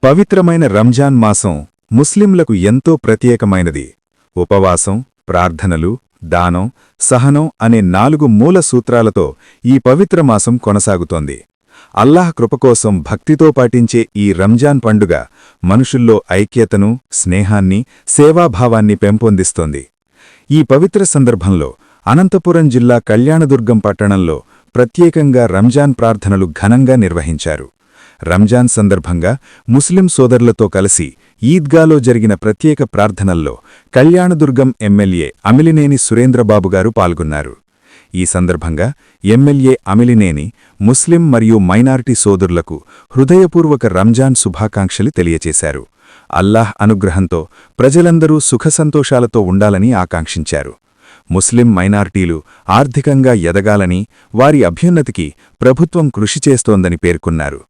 పవిత్రమైన రంజాన్ మాసం ముస్లింలకు ఎంతో ప్రత్యేకమైనది. ఉపవాసం, ప్రార్థనలు, దానం, సహనం అనే 4 మూల సూత్రాలతో ఈ పవిత్ర మాసం కొనసాగుతోంది. అల్లాహ్ కృపకోసం భక్తితో పాటించే ఈ రంజాన్ పండుగ మనుషుల్లో ఐక్యతను, స్నేహాన్ని, సేవాభావాన్ని పెంపొందిస్తోంది. ఈ పవిత్ర సందర్భంలో అనంతపురం జిల్లా కళ్యాణదుర్గం పట్టణంలో ప్రత్యేకంగా రంజాన్ ప్రార్థనలు ఘనంగా నిర్వహించారు. రంజాన్ సందర్భంగా ముస్లిం సోదరులతో కలిసి ఈద్గాలో జరిగిన ప్రత్యేక ప్రార్థనల్లో కళ్యాణదుర్గం ఎమ్మెల్యే అమిలినేని సురేంద్రబాబుగారు పాల్గొన్నారు. ఈ సందర్భంగా ఎమ్మెల్యే అమిలినేని ముస్లిం మరియు మైనారిటీ సోదరులకు హృదయపూర్వక రంజాన్ శుభాకాంక్షలు తెలియచేశారు. అల్లాహ్ అనుగ్రహంతో ప్రజలందరూ సుఖసంతోషాలతో ఉండాలని ఆకాంక్షించారు. ముస్లిం మైనారిటీలు ఆర్థికంగా ఎదగాలని, వారి అభ్యున్నతికి ప్రభుత్వం కృషి చేస్తోందని పేర్కొన్నారు.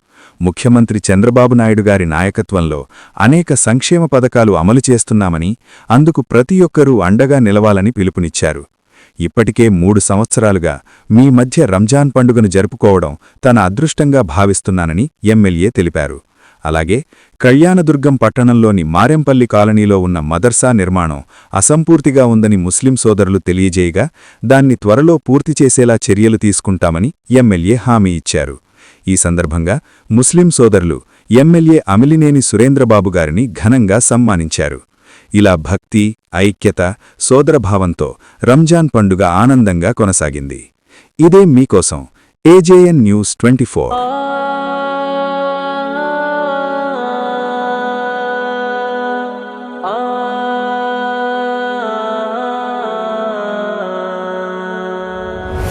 ముఖ్యమంత్రి చంద్రబాబు నాయుడు గారి నాయకత్వంలో అనేక సంక్షేమ పథకాలు అమలు చేస్తున్నామని, అందుకు ప్రతి ఒక్కరూ అండగా నిలవాలని పిలుపునిచ్చారు. ఇప్పటికే 3 సంవత్సరాలుగా మీ మధ్య రంజాన్ పండుగను జరుపుకోవడం తన అదృష్టంగా భావిస్తున్నానని ఎమ్మెల్యే తెలిపారు. అలాగే కళ్యాణదుర్గం పట్టణంలోని మారెంపల్లి కాలనీలో ఉన్న మదర్సా నిర్మాణం అసంపూర్తిగా ఉందని ముస్లిం సోదరులు తెలియజేయగా దాన్ని త్వరలో పూర్తి చేసేలా చర్యలు తీసుకుంటామని ఎమ్మెల్యే హామీ ఇచ్చారు. ఈ సందర్భంగా ముస్లిం సోదరులు ఎమ్మెల్యే అమిలినేని సురేంద్రబాబు గారిని ఘనంగా సన్మానించారు. ఇలా భక్తి, ఐక్యత, సోదరభావంతో రంజాన్ పండుగ ఆనందంగా కొనసాగింది. ఇదే మీకోసం ఏజేఎన్ న్యూస్ 24.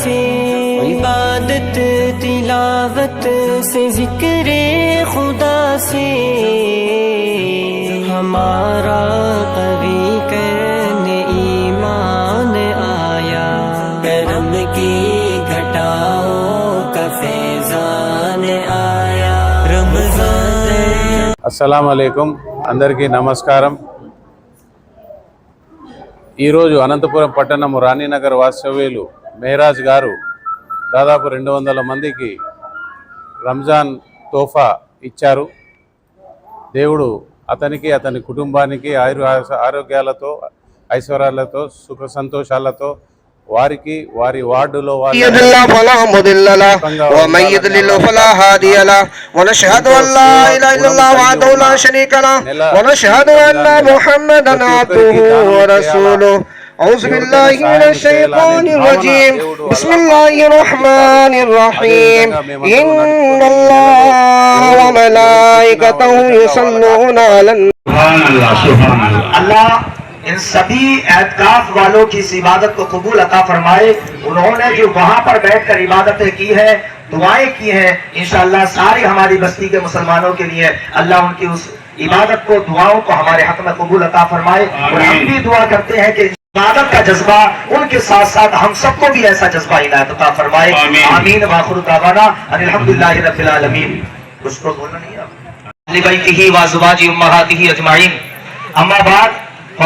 سے عبادت تلاوت سے ذکر خدا سے ہمارا قوی کرنے ایمان آیا کرم کی گھٹاؤں کا فیضان آیا رمضان. అస్సలాము అలైకుం, అందరికీ నమస్కారం. ఈరోజు అనంతపురం పట్టణము రాణీనగర్ వాస్తవ్యులు మెహరాజ్ గారు దాదాపు 200 మందికి రంజాన్ తోఫా ఇచ్చారు. దేవుడు అతనికి అతని కుటుంబానికి ఆరోగ్యాలతో ఐశ్వర్యాలతో సుఖ సంతోషాలతో వారికి వారి వార్డులో أعوذ بالله من الشيطان الرجيم بسم الله الرحمن الرحيم إن الله وملائكته يصلون على سبحان اللہ ان سبھی اعتکاف والوں کی اس عبادت کو قبول عطا فرمائے. انہوں نے جو وہاں پر بیٹھ کر عبادتیں کی ہے، دعائیں کی ہیں، انشاءاللہ ساری ہماری بستی کے مسلمانوں کے لیے اللہ ان کی اس عبادت کو، دعاؤں کو ہمارے حق میں قبول عطا فرمائے. اور ہم بھی دعا کرتے ہیں کہ عبادت کا جذبہ ان کے ساتھ ساتھ ہم سب کو بھی ایسا جذبہ عنایت عطا فرمائے. آمین. وآخر دعوانا ان الحمدللہ رب العالمین. کچھ تو بولنا نہیں ہے لبیتہ وازواجہ امہاتہ اجمعین. اما بعد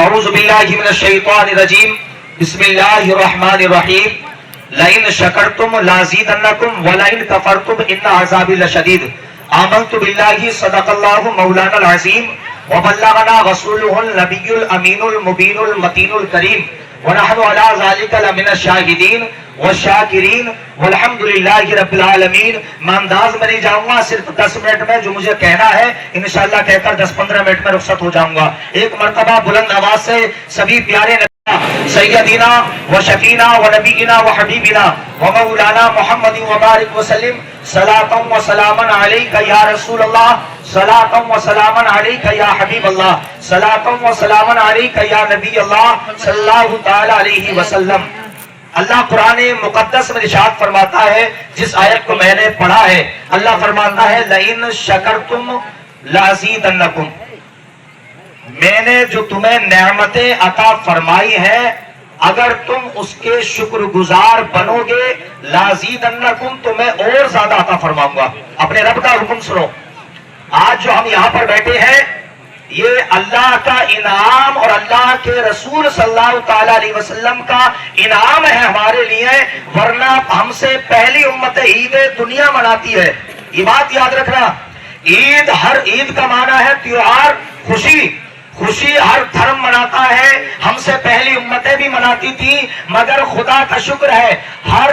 اعوذ باللہ من الشیطان الرجیم بسم اللہ الرحمن الرحیم. لئن شکرتم لازیدنکم ولئن کفرتم ان عذابی لشدید. آمنت باللہ صدق اللہ مولانا العظیم وبلغنا رسولہ النبی الامین المبین المتین الکریم ونحن علی ذلک لمن الشاہدین والشاکرین والحمدللہ رب العالمین. میں انداز میں نہیں جاؤں گا، صرف 10 منٹ میں جو مجھے کہنا ہے انشاءاللہ کہہ کر 10-15 منٹ میں رخصت ہو جاؤں گا. ایک مرتبہ بلند آواز سے سبھی پیارے سیدنا و شفینا و نبینا و حبیبنا و مولانا محمد وبارک وسلم صلاۃ و سلاما علیک یا رسول اللہ، صلاۃ و سلاما علیک یا حبیب اللہ، صلاۃ و سلاما علیک یا نبی اللہ صلی اللہ تعالی علیہ وسلم. اللہ قرآن مقدس میں ارشاد فرماتا ہے، جس آیت کو میں نے پڑھا ہے، اللہ فرماتا ہے لئن شکرتم لازیدنکم. میں نے جو تمہیں نعمتیں عطا فرمائی ہیں اگر تم اس کے شکر گزار بنو گے لازیدنکم تو میں اور زیادہ عطا فرماؤں گا. اپنے رب کا حکم سنو. آج جو ہم یہاں پر بیٹھے ہیں یہ اللہ کا انعام اور اللہ کے رسول صلی اللہ تعالی علیہ وسلم کا انعام ہے ہمارے لیے، ورنہ ہم سے پہلی امت عید دنیا مناتی ہے. یہ بات یاد رکھنا، عید، ہر عید کا معنی ہے تیوہار، خوشی. خوشی ہر دھرم مناتا ہے، ہم سے پہلی امتیں بھی مناتی تھی، مگر خدا کا شکر ہے ہر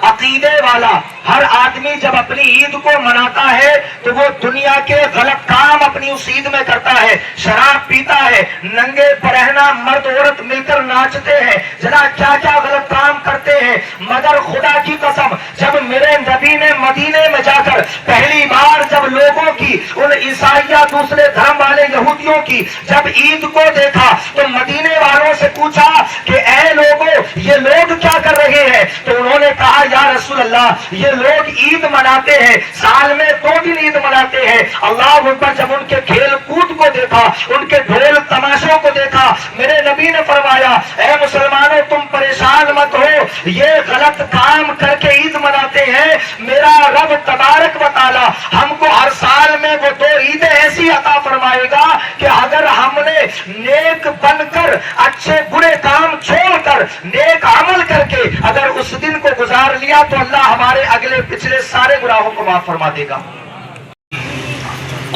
عقیدے والا، ہر آدمی جب اپنی عید کو مناتا ہے تو وہ دنیا کے غلط کام اپنی اس عید میں کرتا ہے. شراب پیتا ہے، ننگے برہنہ مرد عورت مل کر ناچتے ہیں، ذرا کیا کیا غلط کام کرتے ہیں. مگر خدا کی قسم جب میرے نبی نے مدینے میں جا کر پہلی بار جب لوگوں کی، ان عیسائیہ دوسرے دھرم والے یہودیوں کی جب عید کو دیکھا تو مدینے والوں سے پوچھا کہ اے لوگوں یہ لوگ کیا کر رہے ہیں؟ تو انہوں نے کہا یا رسول اللہ یہ لوگ عید مناتے ہیں، سال میں 2 دن عید مناتے ہیں. اللہ اکبر. جب ان کے کھیل کود کو دیکھا، ان کے ڈھول تماشوں کو دیکھا، میرے نبی نے فرمایا اے مسلمانوں تم پریشان مت ہو، یہ غلط کام کر کے عید مناتے ہیں. میرا رب تبارک و تعالی ہم کو ہر سال میں وہ 2 عیدیں ایسی عطا فرمائے گا کہ اگر ہم نے نیک بن کر، اچھے برے کام چھوڑ کر، نیک عمل کر کے اگر اس دن کو گزار لیا تو اللہ ہمارے اگلے پچھلے سارے گناہوں کو معاف فرما دے گا.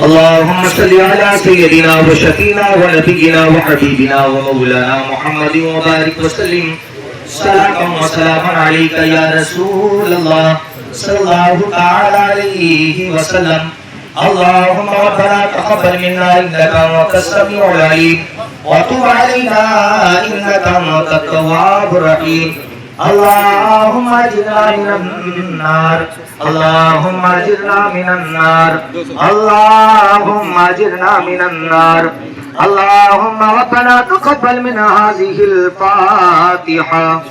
اللهم صل على سيدنا وشفينا ونبينا وحبيبنا ومولانا محمد وبارك وسلم. صلاة وسلاما عليك يا رسول الله صلى الله تعالى عليه وسلم. اللهم ربنا تقبل منا انك انت السميع العليم وتب علينا انك انت التواب الرحيم. اللهم اجرنا من النار، اللهم اجرنا من النار، اللهم اجرنا من النار. اللهم ربنا تقبل منا هذه الفاتحة.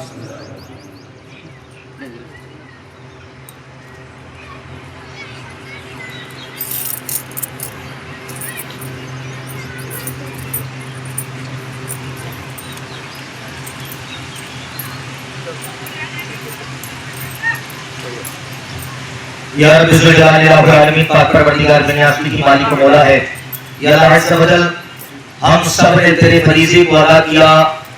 یا رب ذل جلال الہ العالمین پاک پروردگار بنیاستی کی مالک و مولا ہے. یا اللہ عز و جل ہم سب نے تیرے فریضے کو ادا کیا.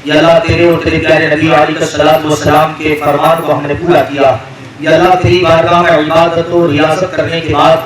یا اللہ تیرے اور تیرے پیارے نبی علیہ الصلوۃ والسلام کے فرمان کو ہم نے پورا کیا. یا اللہ تیری بارگاہ میں عبادت و ریاضت کرنے کے بعد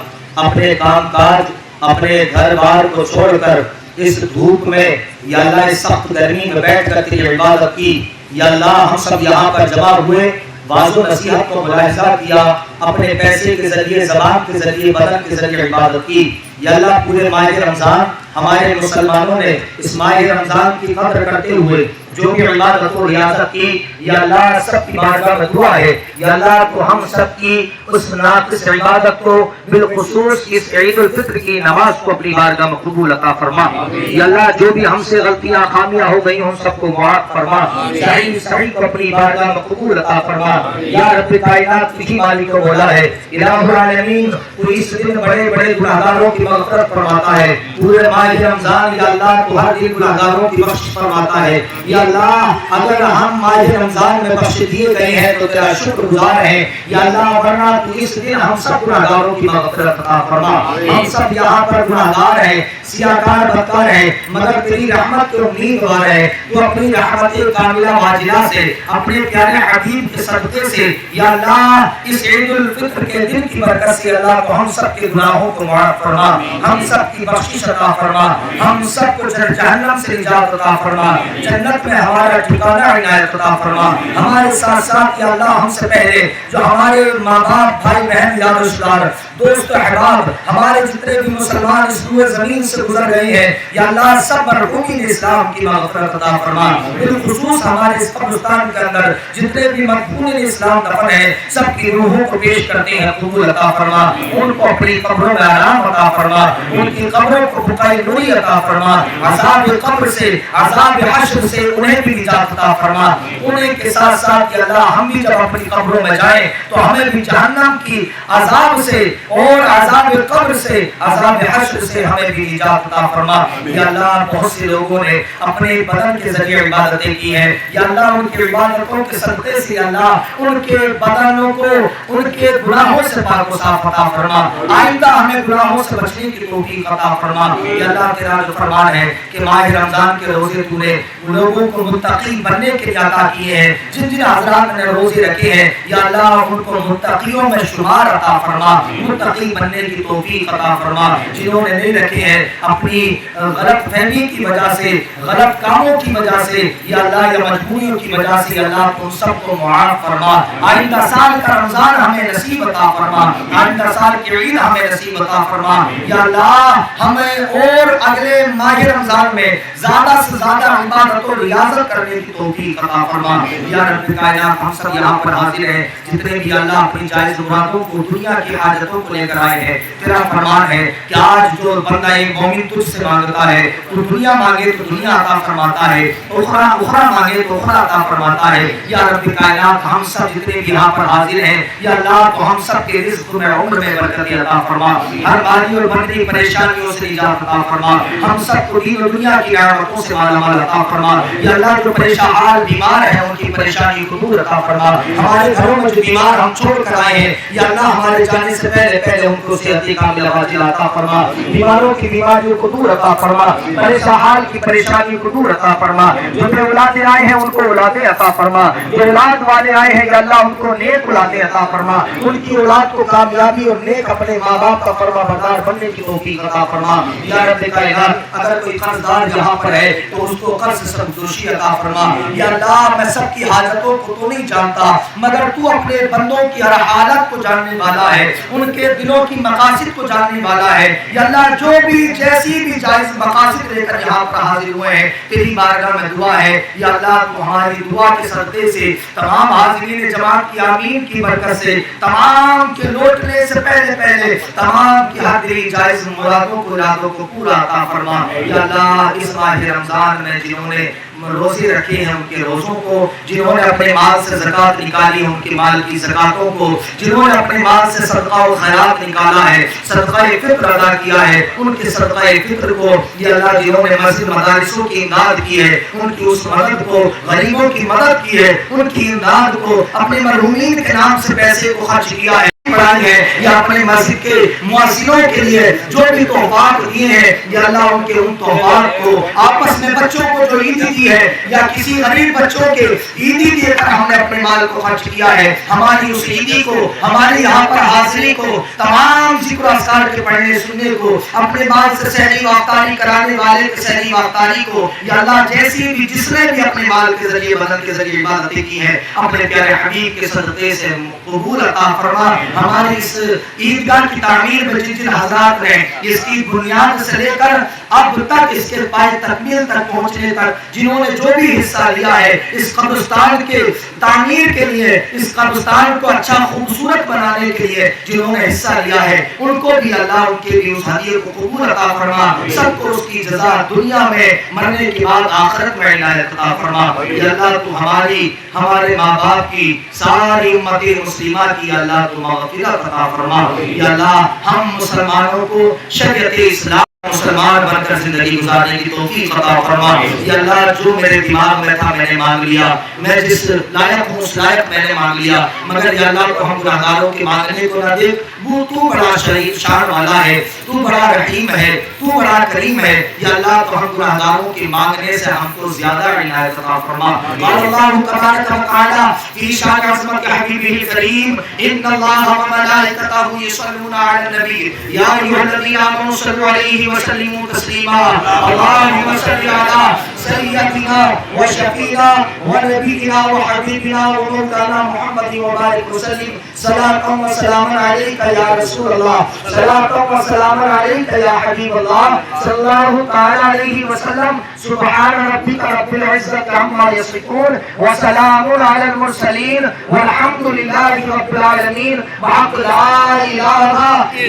اپنے کام کاج اپنے گھر بار کو چھوڑ کر اس دھوپ میں یا اللہ اس سخت گرمی میں بیٹھ کر تیری عبادت کی. یا اللہ ہم سب یہاں پر جمع ہوئے واعظ و نصیحت کو ملاحظہ کیا, اپنے پیسے کے ذریعے زبان کے ذریعے بدن کے ذریعے عبادت کی. یا اللہ پورے ماہ رمضان ہمارے مسلمانوں نے اس ماہ رمضان کی قدر کرتے ہوئے جو بھی عبادت و ریاضت کی, یا اللہ سب کی بارگاہ میں دعا ہے یا اللہ تو ہم سب کی اس ناقص عبادت کو بالخصوص اس عید الفطر کی نماز کو اپنی بارگاہ میں قبول عطا فرما. یا اللہ جو بھی ہم سے غلطیاں خامیاں ہو گئی ہم سب کو معاف فرما. صحیح کو اپنی بارگاہ میں قبول عطا فرما. یا رب کائنات تجھی مالک و مولا ہے. الہ العالمین تو اس دن بڑے بڑے گناہگاروں کی مغفرت فرماتا ہے. پورے ماہ رمضان یا اللہ تو ہر دن گناہگاروں کی بخشش فرماتا ہے. یا اللہ اگر ہم ماہ رمضان میں بخش دیے گئے ہیں تو تیرا شکر گزار ہیں. یا اللہ ورنہ تو اس دن ہم سب گناہگاروں کی مغفرت عطا فرما. ہم سب یہاں پر گناہگار ہیں, سیاہکار بدکار ہیں, مگر تیری رحمت کے امیدوار ہیں. تو اپنی رحمت کاملہ واجلہ سے اپنے پیارے حبیب کے صدقے سے یا اللہ اس عید الفطر کے دن کی برکت سے اللہ تو ہم سب کے گناہوں کو معاف فرما, ہم سب کی بخشش عطا فرما, ہم سب کو جہنم سے نجات عطا فرما, جنت میں ہمارا ٹھکانہ عنایت عطا فرما. ہمارے ساتھ ساتھ یا اللہ ہم سے پہلے جو ہمارے ماں باپ بھائی بہن یار رشتہ دوست احباب ہمارے جتنے بھی مسلمان اس روئے زمین سے گزر گئے ہیں یا اللہ سب مرحومین اسلام کی مغفرت عطا فرما. بالخصوص ہمارے اس قبرستان کے اندر جتنے بھی مدفون اسلام دفن ہیں سب کی روحوں کو پیش کرتے ہیں قبول عطا فرما. ان کو اپنی قبروں میں آرام عطا فرما, ان کی قبروں کو بقائے نوری عطا فرما. عذاب قبر سے عذاب حشر سے انہیں بھی نجات عطا فرما. انہیں کے ساتھ ساتھ یا اللہ ہم بھی جب اپنی قبروں میں جائیں تو ہمیں بھی جہنم کی عذاب سے اور عذاب قبر سے عذاب حشر سے ہمیں بھی نجات عطا فرما. یا اللہ بہت سے لوگوں نے اپنے بدن کے ذریعے عبادتیں کی ہیں یا اللہ ان کی عبادتوں کے صدقے سے یا اللہ ان کے بدنوں کو ان کے گناہوں سے پاک و صاف عطا فرما. آئندہ ہمیں گناہوں سے بچنے کی توفیق عطا فرما. یا اللہ تیرا جو فرمان ہے کہ ماہ رمضان کے روزے تو نے لوگوں کو متقی بننے کے لیے عطا کیے ہیں, جن جن حضرات نے روزے رکھے ہیں یا اللہ ان کو متقیوں میں شمار عطا فرما, متقی بننے کی توفیق عطا فرما. جنہوں نے نہیں رکھے ہیں اپنی غلط فہمی کی وجہ سے غلط کاموں کی وجہ سے یا اللہ یا مجبوریوں کی وجہ سے یا اللہ تم سب کو معاف فرما. آئندہ سال کا رمضان ہمیں نصیب عطا فرما, آئندہ سال کی عید ہمیں نصیب عطا فرما. یا اللہ ہمیں اور اگلے ماہ رمضان میں زیادہ سے زیادہ عبادت و ریاضت کرنے کی توفیق عطا فرما. یا رب کائنات ہم سب یہاں پر حاضر ہیں جتنے بھی اللہ اپنی جائز مرادوں کو دنیا کی حاجتوں کو لے کر آئے ہیں. تیرا فرمان ہے کہ آج جو بندہ مومن تجھ سے مانگتا ہے تو دنیا مانگے تو دنیا عطا فرماتا ہے, اخرى مانگے تو اخرى عطا فرماتا ہے. یا رب کائنات ہم سب جتنے بھی یہاں پر حاضر ہیں یا اللہ تو ہم سب کے رزق میں عمر میں برکت عطا فرما, ہر باری اور بندی پریشانیوں سے نجات عطا فرما, ہم سب کو دین و دنیا کی نعمتوں سے مالا مال عطا فرما. یا اللہ جو پریشان حال بیمار ہیں ان کی پریشانی کو دور عطا فرما. ہمارے گھروں میں جو بیمار ہم چھوڑ کر آئے ہیں یا اللہ ہمارے جانے سے پہلے ان کو صحت کاملہ واجب عطا فرما. بیماروں کی بیماریوں کو دور عطا فرما, پریشان حال کی پریشانی کو دور عطا فرما. جو بے اولادیں آئے ہیں ان کو اولادیں عطا فرما, جو اولاد والے آئے ہیں یا اللہ ان کو نیک اولادیں عطا فرما, ان کی اولاد کو کامیابی اور نیک اپنے ماں باپ کا فرما بردار بننے کی توفیق عطا فرما. یا رب کائنات اگر کوئی قرض دار یہاں پر ہے تو اس کو قرض سے سبکدوشی عطا فرما. یا اللہ میں سب کی حاجتوں کو تو نہیں جانتا مگر تو اپنے بندوں کی ہر حالت کو جاننے والا ہے, ان کے دلوں کی مقاصد کو جاننے والا ہے. یا اللہ جو بھی جیسی بھی جائز مقاصد لے کر یہاں پر حاضر ہوئے ہیں تیری بارگاہ میں دعا ہے یا اللہ تمہاری دعا کے صدقے سے تمام حاضرین جماعت کی آمین کی برکت سے تمام کے لوٹنے سے پہلے تمام کی ہر دلی جائز مرادوں کو ارادوں کو پورا عطا فرما. یا اللہ اس ماہ رمضان میں جنہوں نے روزے رکھے ہیں ان کے روزوں کو، جنہوں نے اپنے مال سے زکوٰۃ نکالی ان کے مال کی زکاتوں کو، جنہوں نے اپنے مال سے صدقہ و خیرات نکالا ہے، صدقہ فطر ادا کیا ہے، ان کے صدقہ فطر کو یہ اللہ جنہوں نے مسجد مدارسوں کی امداد کی ہے ان کی اس مدد کو، غریبوں کی مدد کی ہے ان کی امداد کو، اپنے مرحومین کے نام سے پیسے کو خرچ کیا ہے بڑھائی ہے، یا اپنے مسجد کے مؤذنوں کے لیے جو بھی تحفات دیے ہیں یا اللہ ان کے ان تحفات کو آپس میں بچوں کو جو عیدی دی ہے یا کسی غریب بچوں کے عیدی دے کر ہم نے اپنے مال کو خرچ کیا ہے، ہماری اس عیدی کو، ہمارے یہاں پر حاضری کو، تمام ذکر و اذکار کے پڑھنے سننے کو، اپنے مال سے سحری وافطاری کرانے والے کے سحری وافطاری کو، یا اللہ جیسی بھی جس نے بھی اپنے مال کے ذریعے بدن کے ذریعے عبادتیں کی ہیں اپنے پیارے حبیب کے صدقے سے قبول عطا فرما۔ ہماری اس عیدگاہ کی تعمیر میں جن حضرات نے اس کی بنیاد سے لے کر اب تک اس کے پائے تکمیل تک پہنچنے تک جنہوں نے جو بھی حصہ لیا ہے اس قبرستان کے تعمیر کے لیے، اس قبرستان کو اچھا خوبصورت بنانے کے لیے جنہوں نے حصہ لیا ہے ان کو بھی اللہ ان کے بھی اس ہدیے کو قبول عطا فرما، سب کو اس کی جزا دنیا میں مرنے کے بعد آخرت میں عنایت عطا فرما۔ یا اللہ تو ہمارے ماں باپ کی ساری امت مسلمہ کی اللہ تو مغفرت عطا فرما۔ یا اللہ ہم مسلمانوں کو شریعت اسلام مسلمان بن کر زندگی گزارنے کی توفیق عطا فرما۔ یا اللہ جو میرے دماغ میں تھا میں نے مانگ لیا، میں جس لائق ہوں اس لائق میں نے مانگ لیا، مگر یا اللہ تو ہم گناہگاروں کے مانگنے کو نہ دیکھ، وہ تو بڑا شریف شان والا ہے، تو بڑا رحیم ہے، تو بڑا کریم ہے۔ یا اللہ تو ہم گناہگاروں کے مانگنے سے ہم کو زیادہ عنایت عطا فرما۔ قال اللہ تبارک و تعالی فی شان عظمت حبیبہ الکریم ان اللہ و ملائکتہ یصلون علی النبی یا ایھا الذین آمنوا صلوا علیہ وسلموا تسلیما اللهم صل علی سیدنا و شفیعنا و نبینا و حبیبنا و مولانا محمد وبارک وسلم صلاۃ و سلام علیک یا رسول اللہ، صلاۃ و سلام علیک یا حبیب اللہ صلی اللہ تعالی علیہ وسلم۔ سبحان ربک رب العزت عما یصفون وسلام علی المرسلین والحمد للہ رب العالمین۔ بحق لا الہ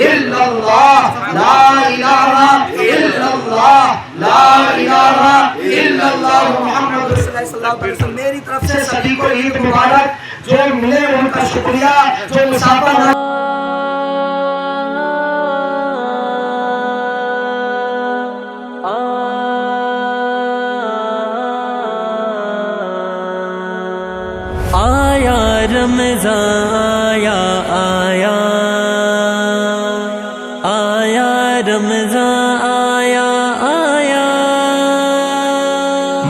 الا اللہ، لا الہ الا اللہ، لا الہ الا اللہ محمد رسول اللہ صلی اللہ علیہ وسلم۔ میری طرف سے سبھی کو عید مبارک، جو ملے ان کا شکریہ، جو مسافر آیا رمضان آیا آیا رمضان آیا آیا،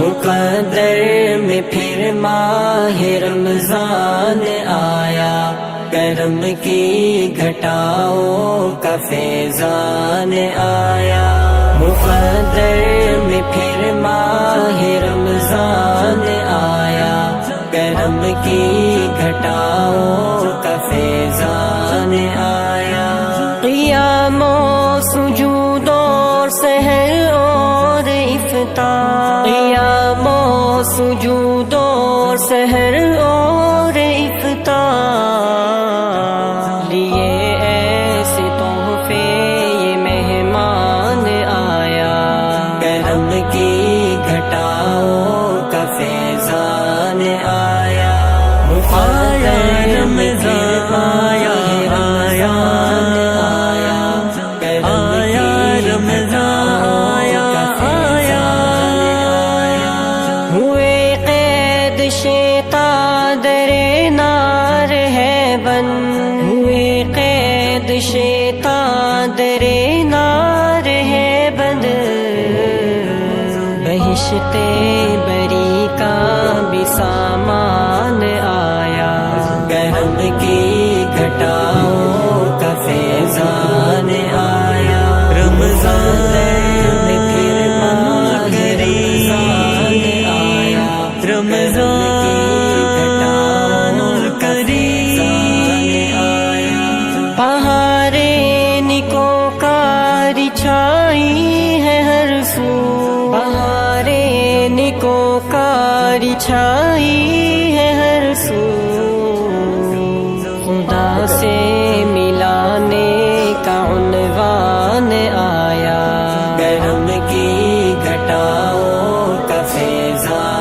مقدر میں پھر ماہ رمضان آیا، کرم کی گھٹاؤں کا فیضان آیا، مقدر میں پھر ماہ رمضان آیا، کرم کی گھٹاؤں کا فیضان آیا، قیام و سجود اور سحر اور افطار، قیام و سجود اور سحر اور افطار، لیے ایسے تحفے یہ مہمان آیا، کرم کی گھٹاؤں کا فیضان آیا، آیا رمضان آیا آیا آیا رمضان آیا آیا، ہوئے قید شیطان در نار ہے بند، ہوئے قید شیطان در نار ہے بند، بہشت بری کا بھی سامان آیا، کرم کی گھٹاؤں کا فیضان آیا، رمضان میں پھر ماہ رمضان آیا، رمضان کی گھٹاؤں کا فیضان آیا، پہاڑے نکوکاری چھائی ہے ہر سو، پہاڑے نکوکاری چھائی ہے ہر سو، خدا سے ملانے کا عنوان آیا، کرم کی گھٹاؤں کا فیضان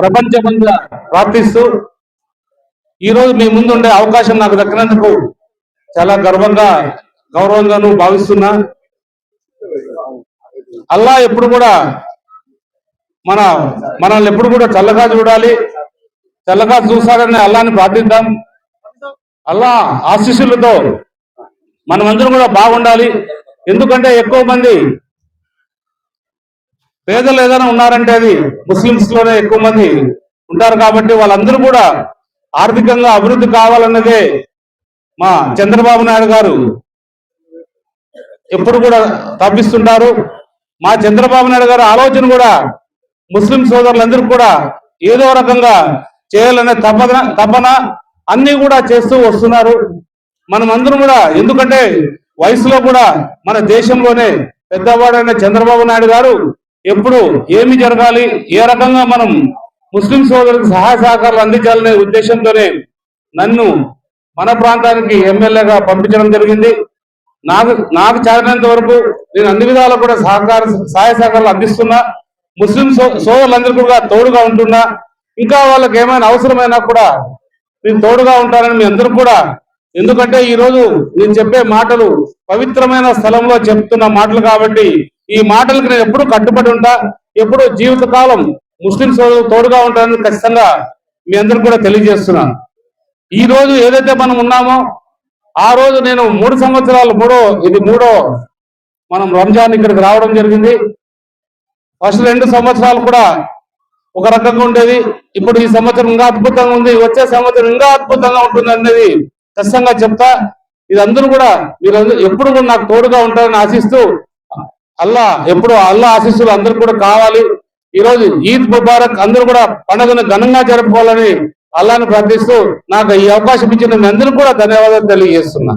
ప్రపంచమంతా ప్రార్థిస్తూ ఈరోజు మీ ముందుండే అవకాశం నాకు దక్కినందుకు చాలా గర్వంగా గౌరవంగాను భావిస్తున్నా. అల్లా ఎప్పుడు కూడా మనల్ని ఎప్పుడు కూడా చల్లగా చూడాలి, చల్లగా చూసాడని అల్లాని ప్రార్థిద్దాం. అల్లా ఆశీస్సులతో మనమందరం కూడా బాగుండాలి. ఎందుకంటే ఎక్కువ మంది పేదలు ఏదైనా ఉన్నారంటే అది ముస్లిమ్స్ లోనే ఎక్కువ మంది ఉంటారు. కాబట్టి వాళ్ళందరూ కూడా ఆర్థికంగా అభివృద్ధి కావాలన్నదే మా చంద్రబాబు నాయుడు గారు ఎప్పుడు కూడా తప్పిస్తుంటారు. మా చంద్రబాబు నాయుడు గారు ఆలోచన కూడా ముస్లిం సోదరులందరూ కూడా ఏదో రకంగా చేయాలనే తపన అన్ని కూడా చేస్తూ వస్తున్నారు. మనమందరం కూడా, ఎందుకంటే వయసులో కూడా మన దేశంలోనే పెద్దవాడైన చంద్రబాబు నాయుడు గారు ఎప్పుడు ఏమి జరగాలి, ఏ రకంగా మనం ముస్లిం సోదరులకు సహాయ సహకారాలు అందించాలనే ఉద్దేశంతోనే నన్ను మన ప్రాంతానికి ఎమ్మెల్యేగా పంపించడం జరిగింది. నాకు చేరినంత వరకు నేను అన్ని విధాలు కూడా సహాయ సహకారాలు అందిస్తున్నా. ముస్లిం సోదరులందరూ కూడా తోడుగా ఉంటున్నా. ఇంకా వాళ్ళకి ఏమైనా అవసరమైనా కూడా నేను తోడుగా ఉంటానని మీ అందరూ కూడా, ఎందుకంటే ఈ రోజు నేను చెప్పే మాటలు పవిత్రమైన స్థలంలో చెప్తున్న మాటలు కాబట్టి ఈ మాటలకు నేను ఎప్పుడు కట్టుబడి ఉంటా. ఎప్పుడు జీవితకాలం ముస్లిం సోదరులు తోడుగా ఉంటానని ఖచ్చితంగా మీ అందరూ కూడా తెలియజేస్తున్నాను. ఈ రోజు ఏదైతే మనం ఉన్నామో ఆ రోజు నేను 3 సంవత్సరాలు మూడో మనం రంజాన్ ఇక్కడికి రావడం జరిగింది. ఫస్ట్ 2 సంవత్సరాలు కూడా ఒక రకంగా ఉండేది. ఇప్పుడు ఈ సంవత్సరం ఇంకా అద్భుతంగా ఉంది, వచ్చే సంవత్సరం ఇంకా అద్భుతంగా ఉంటుంది అనేది ఖచ్చితంగా చెప్తా. ఇదందరూ కూడా మీరు ఎప్పుడు కూడా నాకు తోడుగా ఉంటారని ఆశిస్తూ, అల్లా ఆశీస్సులు అందరూ కూడా కావాలి. ఈ రోజు ఈద్ ముబారక్, అందరూ కూడా పండుగను ఘనంగా జరుపుకోవాలని అల్లాని ప్రార్థిస్తూ నాకు ఈ అవకాశం ఇచ్చిన మీ అందరూ కూడా ధన్యవాదాలు తెలియజేస్తున్నా.